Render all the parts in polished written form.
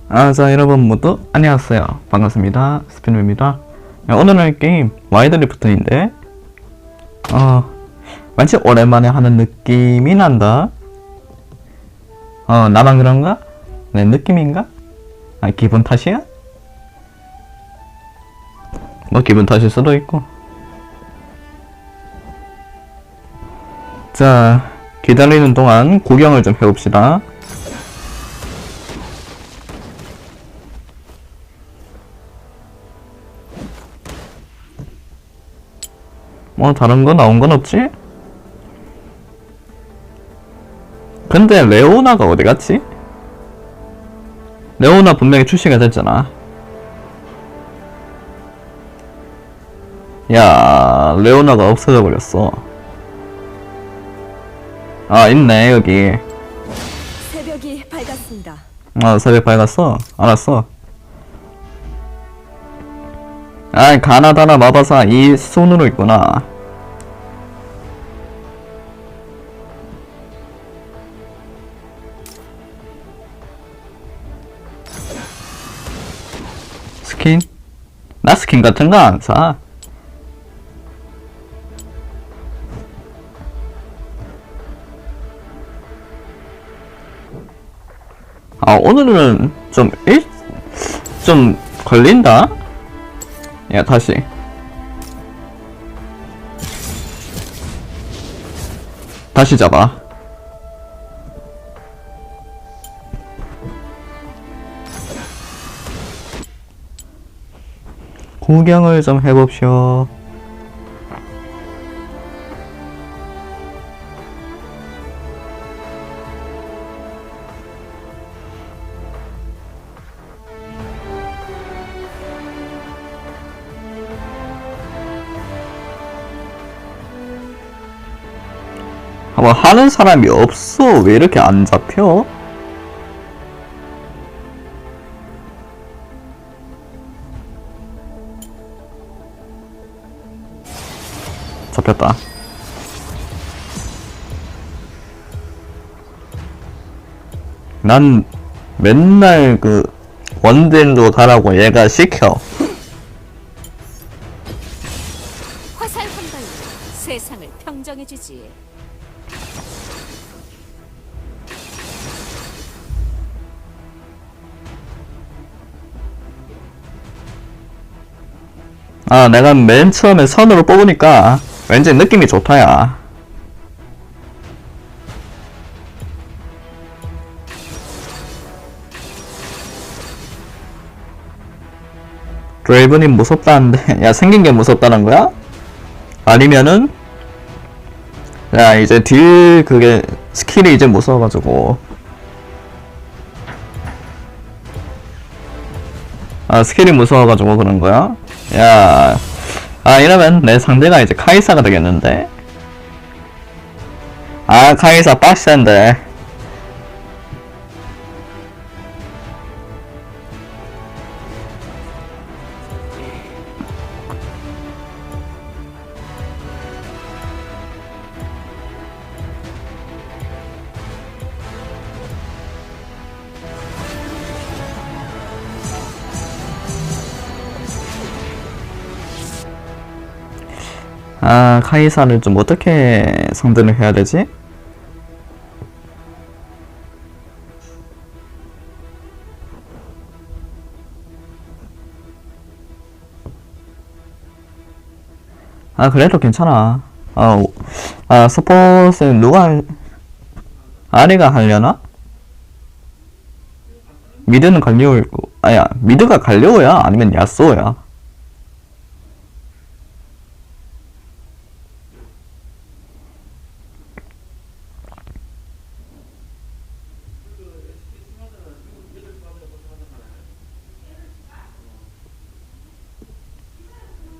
자, 여러분 모두 안녕하세요. 반갑습니다. 스피노입니다. 오늘 할 게임 와이드리프트인데 마치 오랜만에 하는 느낌이 난다. 나만 그런가? 내 느낌인가? 기분 탓이야? 뭐 기분 탓일 수도 있고. 자, 기다리는 동안 구경을 좀 해봅시다. 뭐 다른 거 나온 건 없지? 근데 레오나가 어디 갔지? 레오나 분명히 출시가 됐잖아. 야, 레오나가 없어져 버렸어. 있네 여기. 새벽이 밝았습니다. 새벽 밝았어? 알았어. 가나다나 마바사 이 손으로 있구나. 스킨? 나 스킨 같은 거 안 사. 오늘은 좀 걸린다? 야, 다시. 다시 잡아. 구경을 좀 해봅시오. 뭐 하는 사람이 없어. 왜 이렇게 안 잡혀? 잡혔다. 난 맨날 원딜로 가라고 얘가 시켜. 화살 한 방이 세상을 평정해주지. 내가 맨 처음에 선으로 뽑으니까 왠지 느낌이 좋다야. 드레이븐이 무섭다는데, 야, 생긴 게 무섭다는 거야? 아니면은, 야, 이제 스킬이 이제 무서워가지고. 스킬이 무서워가지고 그런 거야? 야, 이러면 내 상대가 이제 카이사가 되겠는데? 카이사 빡센데. 카이사를 좀 어떻게 상대를 해야 되지? 그래도 괜찮아. 서폿은 아리가 하려나? 미드는 갈리오일고, 미드가 갈리오야? 아니면 야스오야?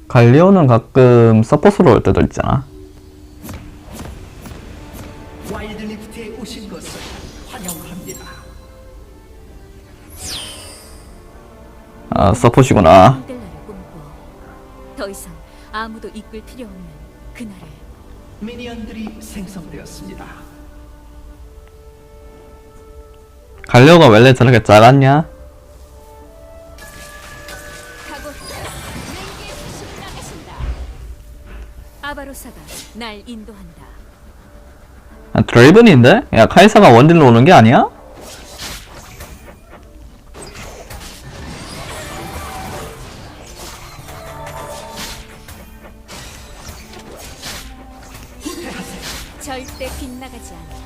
갈리오는 가끔 서폿으로 올 때도 있잖아. 와일드리프트에 오신 것을 환영합니다. 서폿이구나. 더 이상 아무도 이끌 필요 없는 그날을. 미니언들이 생성되었습니다. 갈려가 원래 저렇게 작았냐? 날 인도한다. 아, 드레이븐인데? 야, 카이사가 원딜로 오는 게 아니야? 절대 빗나가지 않아.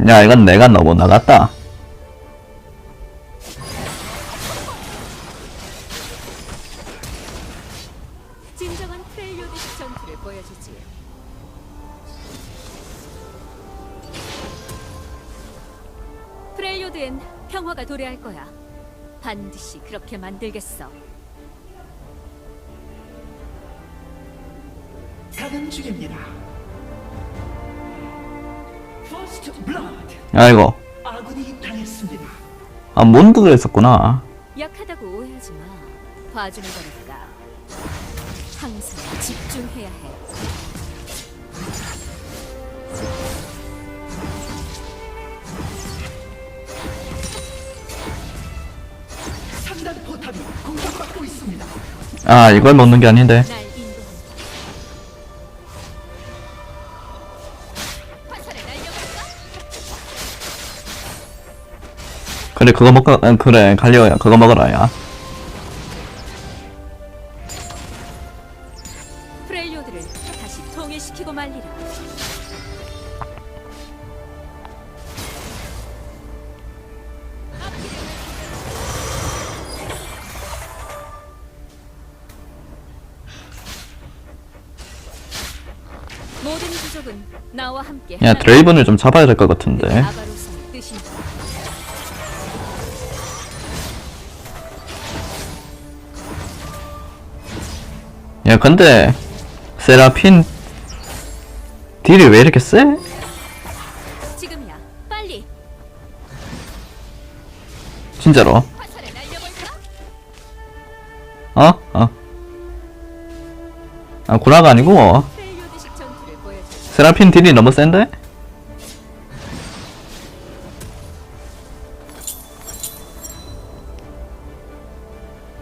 야, 이건 내가 너무 나갔다. 진정한 프렐리오드식 전투를 보여주지. 프렐리오드엔 평화가 도래할 거야. 반드시 그렇게 만들겠어. 가는 중입니다. 퍼스트 블러드. 아이고. 아군이 당했습니다. 아, 몬드가 있었구나. 약하다고 오해하지 마. 봐주는 거니까. 항상 집중해야 해. 상단 포탑이 공격받고 있습니다. 아, 이걸 먹는 게 아닌데. 날 인도한다. 화살에 날려볼까? 그래, 그거 먹고, 그래, 갈려야, 그거 먹어라, 야. 프렐리오드를 다시 통일시키고 말리라. 모든 부족은 나와 함께 야, 하나가 드레이븐을 좀 잡아야 될 것 같은데. 아바로스의 뜻인다. 야, 근데, 세라핀, 딜이 왜 이렇게 세? 지금이야. 빨리 진짜로. 화살에 날려볼까? 어? 아, 구라가 아니고, 프렐리오드식 전투를 보여주지. 세라핀 딜이 너무 센데?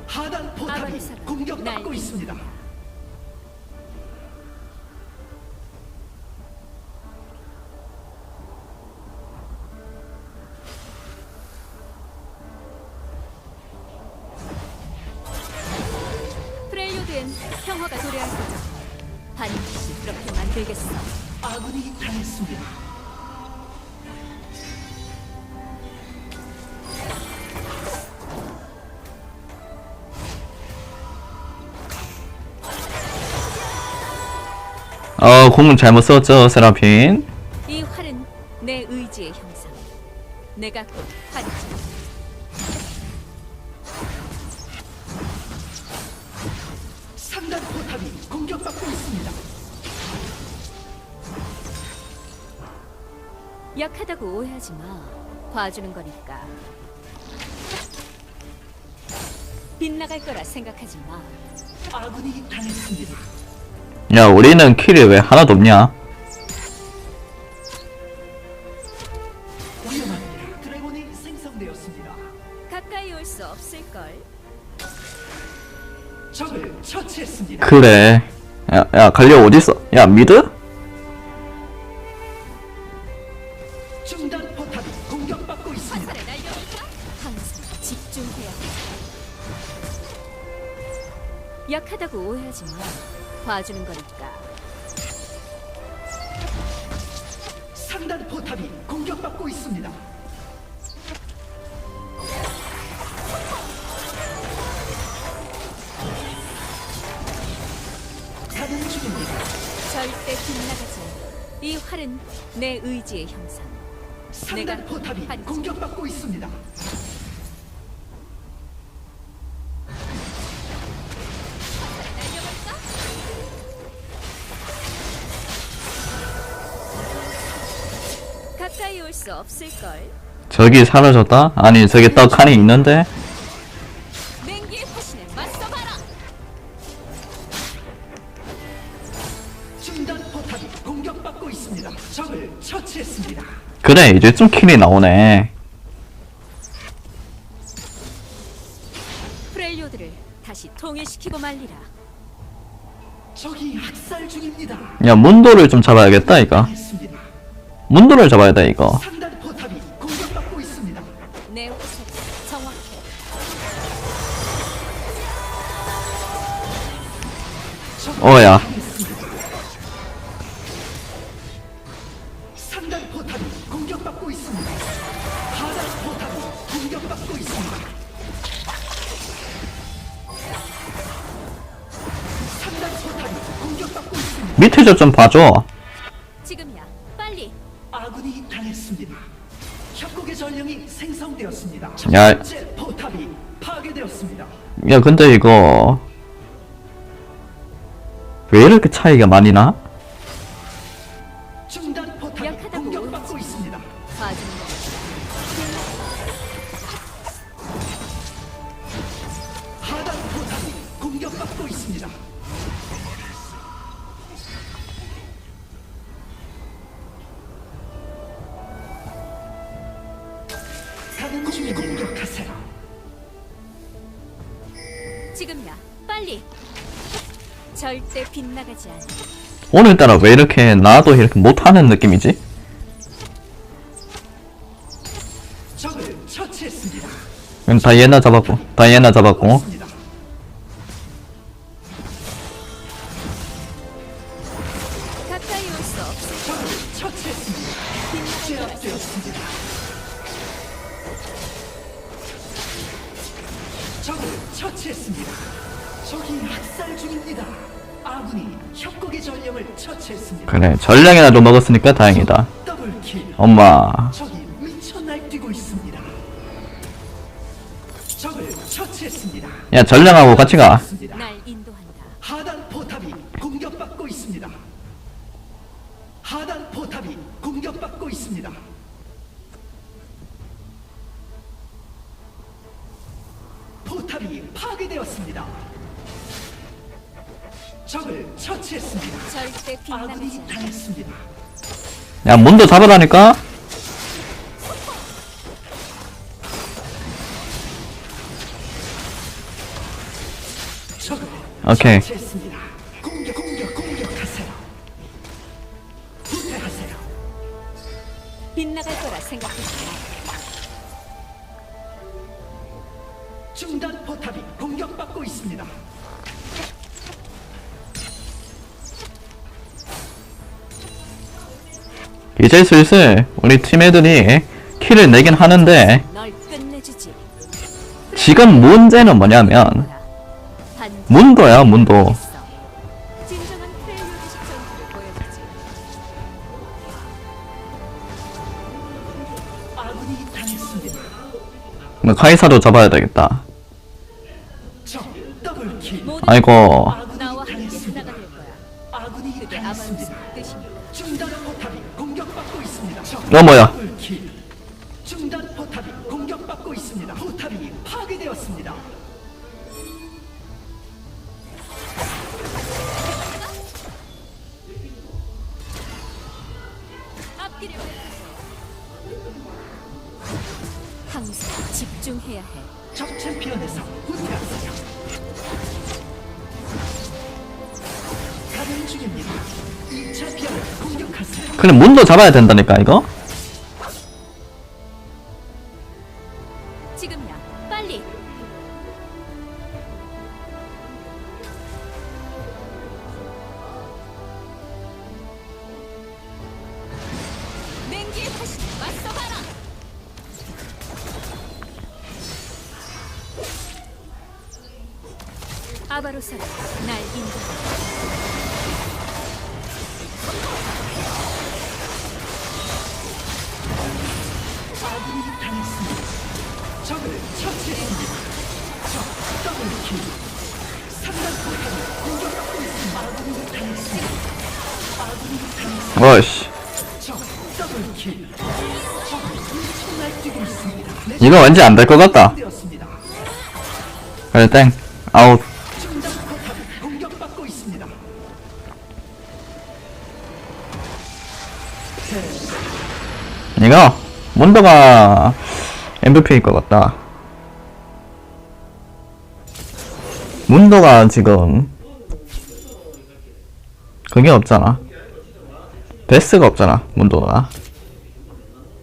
하단 포탑이 아바로스가 공격받고 날 있습니다. 프렐리오드엔 평화가 도래할 거다. 반드시 그렇게 만들겠어. 아군이 당했습니다. 공은 잘못 썼죠, 세라핀. 이 활은 내 의지의 형상. 내가 곧 활이지. 상단 포탑이 공격받고 있습니다. 약하다고 오해하지 마. 봐주는 거니까. 빗나갈 거라 생각하지 마. 아군이 당했습니다. 야, 우리는 킬이 왜 하나도 없냐? 위험합니다. 드래곤이 생성되었습니다. 가까이 올 수 없을걸. 적을 처치했습니다. 그래. 야, 갈려 어딨어? 야, 미드? 중단 포탑이 공격받고 있습니다. 화살에 날려볼까? 항상 집중해야 해. 약하다고 오해하지 마. 봐주는 거니까. 상단 포탑이 공격받고 있습니다. 가는 중입니다. 절대 빗나가지 않아. 이 활은 내 의지의 형상. 상단 내가 포탑이 하리지. 공격받고 있습니다. 날려볼까? 가까이 올 수 없을걸. 저기 사라졌다? 아니, 저기 떡 칸이 있는데? 냉기의 화신에 맞서봐라. 중단 포탑이 공격받고 있습니다. 적을 처치했습니다. 그래, 이제 좀 킬이 나오네. 프렐리오드를 다시 통일시키고 말리라. 적이 학살 중입니다. 야, 문도를 좀 잡아야겠다, 이거. 했습니다. 문도를 잡아야 돼, 이거. 상단 포탑이 공격받고 있습니다. 내 호석 정확해. 어야. 상단 포탑이 공격받고 있습니다. 하단 포탑이 공격받고 있습니다. 상단 포탑이 공격받고 있습니다. 밑에 좀 봐줘. 지금이야. 빨리. 아군이 당했습니다. 협곡의 전령이 생성되었습니다. 첫 야. 번째 포탑이 파괴되었습니다. 야, 근데 이거. 왜 이렇게 차이가 많이 나? 중단 포탑이 약하다고 공격받고 있습니다. 봐주는 거. 하단 포탑이 공격받고 있습니다. 가는 중에 공격하세요. 지금이야. 빨리. 절대 빗나가지 않아. 오늘따라 왜 이렇게 나도 이렇게 못하는 느낌이지? 적을 처치했습니다. 다이애나 잡았고, 다이애나 잡았고. 있습니다. 가까이 올 수 없어. 적을 처치했습니다. 제압되었습니다. 적을 처치했습니다. 적이 학살 중입니다. 아군이 협곡의 전령을 처치했습니다. 그래, 전량이라도 먹었으니까 다행이다. 더블킬. 엄마. 적이 미쳐 날뛰고 있습니다. 적을 처치했습니다. 야, 전량하고 같이 가. 날 인도한다. 하단 포탑이 공격받고 있습니다. 하단 포탑이 공격받고 있습니다. 포탑이 파괴되었습니다. 적을 처치했습니다. 절대 빗나가지 아군이 않아. 당했습니다. 야, 문도 잡으라니까? 적을 오케이. 처치했습니다. 공격하세요. 후퇴하세요. 빗나갈 거라 생각했어. 중단 포탑이 공격받고 있습니다. 이제 슬슬 우리 팀 애들이 킬을 내긴 하는데, 널 끝내주지. 지금 문제는 뭐냐면, 반드시 문도야, 문도. 했어. 진정한 프렐리오드식 전투를 보여주지. 아군이 당했습니다. 카이사도 잡아야 되겠다. 적 더블킬. 모든 아이고. 아군이 나와 함께 당했습니다. 하나가 될 거야. 아군이 그게 아마루스의 당했습니다. 뜻이니까. 중단 포탑이 공격받고 있습니다. 적 뭐야? 더블킬. 중단 포탑이 공격받고 있습니다. 포탑이 파괴되었습니다. 앞길을 밟아서. 항상 집중해야 해. 적 챔피언에서 후퇴하세요. 가는 중입니다. 이 챔피언을 공격하세요. 근데 문도 잡아야 된다니까, 이거? 지금이야. 빨리. 냉기의 다시 맞서봐라. 아바로사가 날 인도한다. 아군이 당했습니다. 적을 처치했습니다. 적 더블킬. 상단 포탑이 공격받고 있습니다. 아군이 당했습니다. 아군이 당했습니다. 어이씨. 적 더블킬. 적이 미쳐 날뛰고 있습니다. 이거 왠지 안 될 것 같다. 되었습니다. 그래, 땡. 아웃. 중단 포탑이 공격받고 있습니다. 이거 문도가 MVP일 것 같다. 문도가 지금 그게 없잖아. 데스가 없잖아. 문도가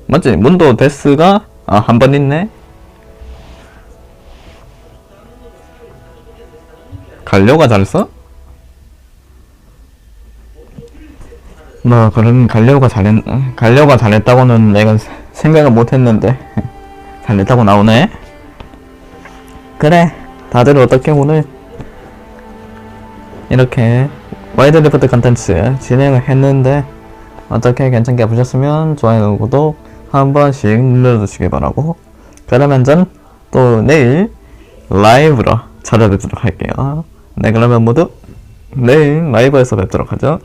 맞지? 문도 데스가 한 번 있네. 갈려가 잘했어? 뭐 그런 갈려가 잘했다고는 내가 생각을 못했는데 잘했다고 나오네. 그래, 다들 어떻게 오늘 이렇게 와이드리프트 컨텐츠 진행을 했는데 어떻게 괜찮게 보셨으면 좋아요, 구독 한 번씩 눌러주시기 바라고, 그러면 전 또 내일 라이브로 찾아뵙도록 할게요. 네, 그러면 모두 내일 라이브에서 뵙도록 하죠.